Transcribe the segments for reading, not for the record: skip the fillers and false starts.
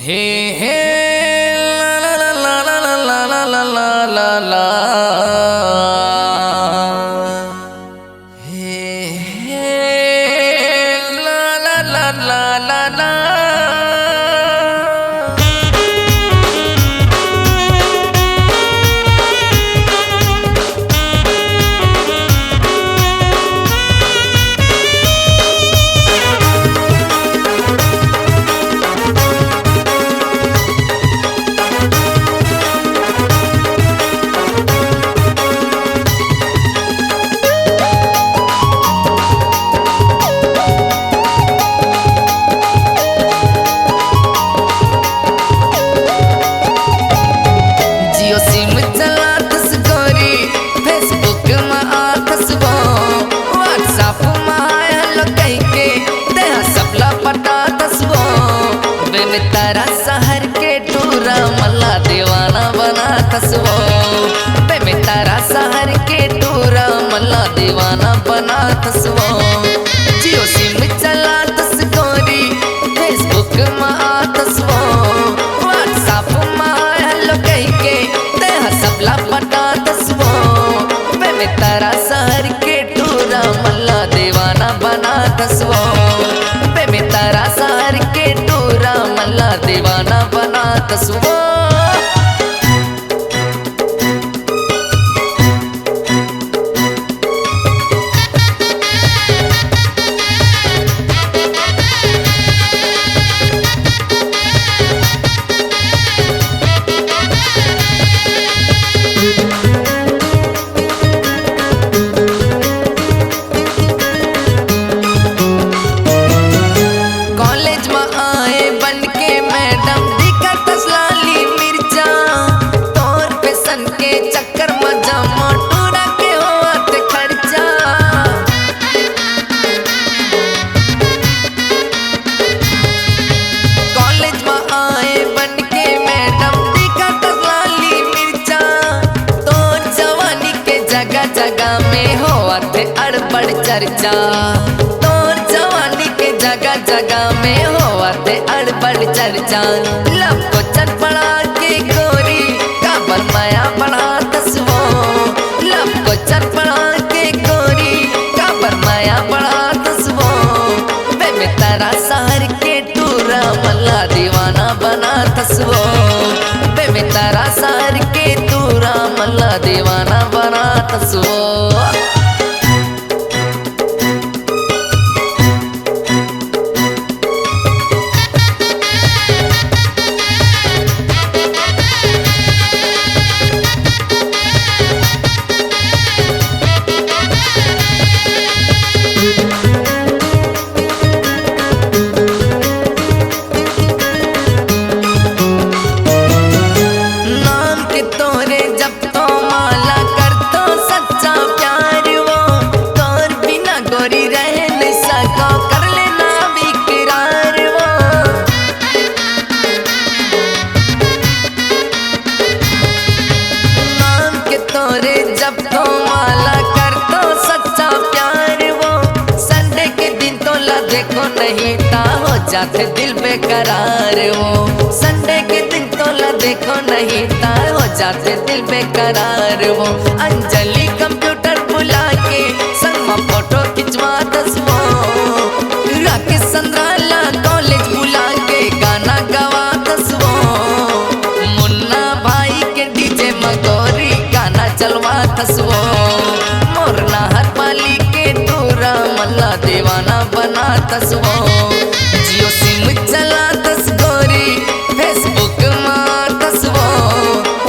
हे हे ला ला ला ला ला ला ला ला ला ला हे हे ला ला ला ला ला ला। तारा शहर के टूरा मल्ला दीवाना बना तसवो बे में तारा शहर के टूरा मल्ला दीवाना बना तसवो। जियो सिम चला तस गोरी फेसबुक में तसवो व्हाट्सएप में हेलो कह के ते सबला पटा तसवो बे में तारा शहर के टूरा मल्ला दीवाना बना तसवो बे में तारा शहर के टूरा मल्ला दीवाना बना तसवो। जगह में होवत अड़बड़ चर्चा तोर जवानी के जगह जगह में होवत अड़बड़ चर्चा। लब को चट पड़ा के गोरी काबर माया बड़ा तसवो लब को चट पड़ा के गोरी काबर माया बड़ा तसवो बे में तारा शहर के टूरा मल्ला दीवाना बना तसवो बे में तारा शहर के टूरा मल्ला दीवाना बना तसवो। जब तो माला कर तो सच्चा प्यार वो संडे के दिन तो ला देखो नहीं ता हो जाते दिल बेकरार वो संडे के दिन तो ला देखो नहीं ता हो जाते दिल बेकरार वो। अंजलि कंप्यूटर बुला के संग में फोटो खिंचवा तसवो राकेश संद्राला कॉलेज बुला के गाना गवा तसवो मुन्ना भाई के डीजे मगोरी गाना चलवा तसवो मोरना हर पाली के टूरा मल्ला दीवाना बना तसवो। जियो सिम चला तस गोरी फेसबुक में तसवो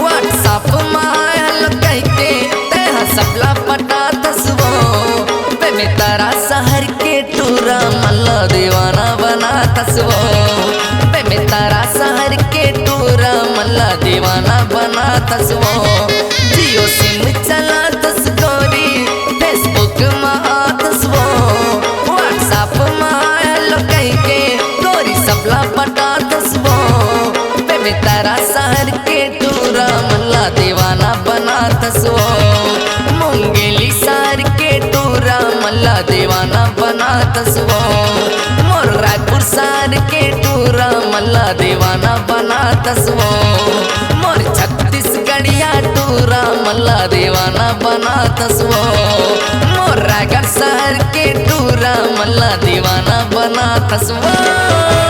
व्हाट्सएप में हेलो कह के ते सबला पटा तसवो बे में तारा शहर के टूरा मल्ला दीवाना बना तसवो बे में तारा शहर के टूरा मल्ला दीवाना बना तसवो। जियो सिम चला तस गोरी फेसबुक में तसवो व्हाट्सएप में हेलो कह के गोरी सबला पटा तसवो बे में तारा शहर के टूरा मल्ला दीवाना बना तसवो मुंगेली शहर के टूरा मल्ला दीवाना बना तसवो मोर रायपुर शहर के टूरा मल्ला दीवाना बना तस्वो। मोर छत्तीसगढ़िया टूरा मल्ला दीवाना बना तस्वो। मोर रायगढ़ शहर के टूरा मल्ला दीवाना बना तस्वो।